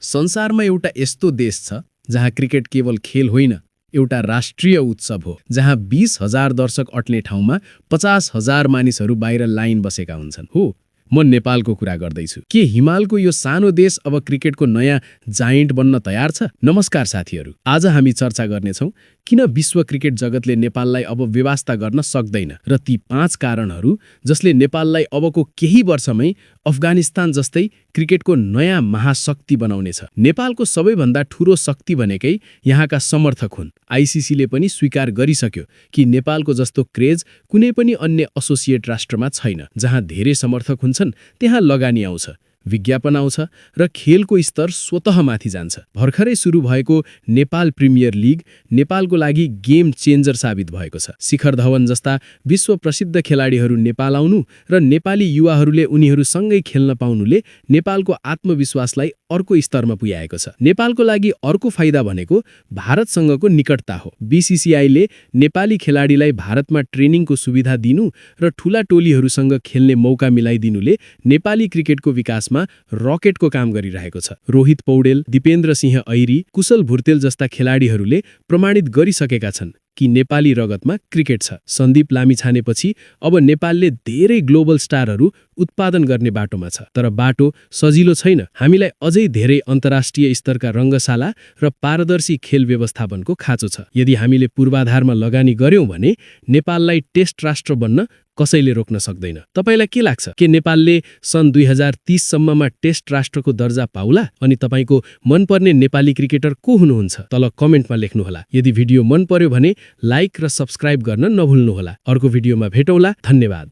संसारमा एउटा यस्तो देश छ जहाँ क्रिकेट केवल खेल होइन, एउटा राष्ट्रिय उत्सव हो, जहाँ 20,000 दर्शक अट्ने ठाउँमा 50,000 मानिसहरू बाहिर लाइन बसेका हुन्छन्। हो, म नेपालको कुरा गर्दैछु। के हिमालको यो सानो देश अब क्रिकेटको नयाँ जायन्ट बन्न तयार छ? नमस्कार साथीहरू, आज हामी चर्चा गर्नेछौँ किन विश्व क्रिकेट जगतले नेपाललाई अब व्यवस्था गर्न सक्दैन र ती 5 कारणहरू जसले नेपाललाई अबको केही वर्षमै अफगानिस्तान जस्तै क्रिकेटको नयाँ महाशक्ति बनाउनेछ। नेपालको सबैभन्दा ठूलो शक्ति भनेकै यहाँका समर्थक हुन्। आईसीसीले पनि स्वीकार गरिसक्यो कि नेपालको जस्तो क्रेज कुनै पनि अन्य एसोसिएट राष्ट्रमा छैन। जहाँ धेरै समर्थक हुन्छन् त्यहाँ लगानी आउँछ, विज्ञापन आउँछ र खेलको स्तर स्वतः माथि जान्छ। भर्खरै सुरु भएको नेपाल प्रिमियर लिग नेपालको लागि गेम चेन्जर साबित भएको छ। शिखर धवन जस्ता विश्व प्रसिद्ध खेलाडीहरू नेपाल आउनु र नेपाली युवाहरूले उनीहरूसँगै खेल्न पाउनुले नेपालको आत्मविश्वासलाई अर्को स्तरमा पुर्याएको छ। नेपालको लागि अर्को फाइदा भनेको भारतसँगको निकटता हो। बीसीसीआईले नेपाली खेलाडीलाई भारतमा ट्रेनिङको सुविधा दिनु र ठूला टोलीहरूसँग खेल्ने मौका मिलाइदिनुले नेपाली क्रिकेटको विकासमा रकेटको काम गरिरहेको छ। रोहित पौडेल, दिपेन्द्र सिंह ऐरी, कुशल भुर्तेल जस्ता खेलाडीहरूले प्रमाणित गरिसकेका छन् कि नेपाली रगतमा क्रिकेट छ। सन्दीप लामिछानेपछि अब नेपालले धेरै ग्लोबल स्टारहरू उत्पादन गर्ने बाटोमा छ। तर बाटो सजिलो छैन। हामीलाई अझै धेरै अन्तर्राष्ट्रिय स्तरका रङ्गशाला र पारदर्शी खेल व्यवस्थापनको खाँचो छ। यदि हामीले पूर्वाधारमा लगानी गर्यौं भने नेपाललाई टेस्ट राष्ट्र बन्न कसैले रोक्न सक्दैन। तपाईलाई के लाग्छ? के नेपालले सन् 2030 सम्ममा टेस्ट राष्ट्रको दर्जा पाउला? अनि तपाईको मनपर्ने नेपाली क्रिकेटर को हुनुहुन्छ? तल कमेन्टमा लेख्नुहोला। यदि भिडियो मन पर्यो भने लाइक र सब्स्क्राइब गर्न नभुल्नुहोला। अर्को भिडियोमा भेटौँला। धन्यवाद।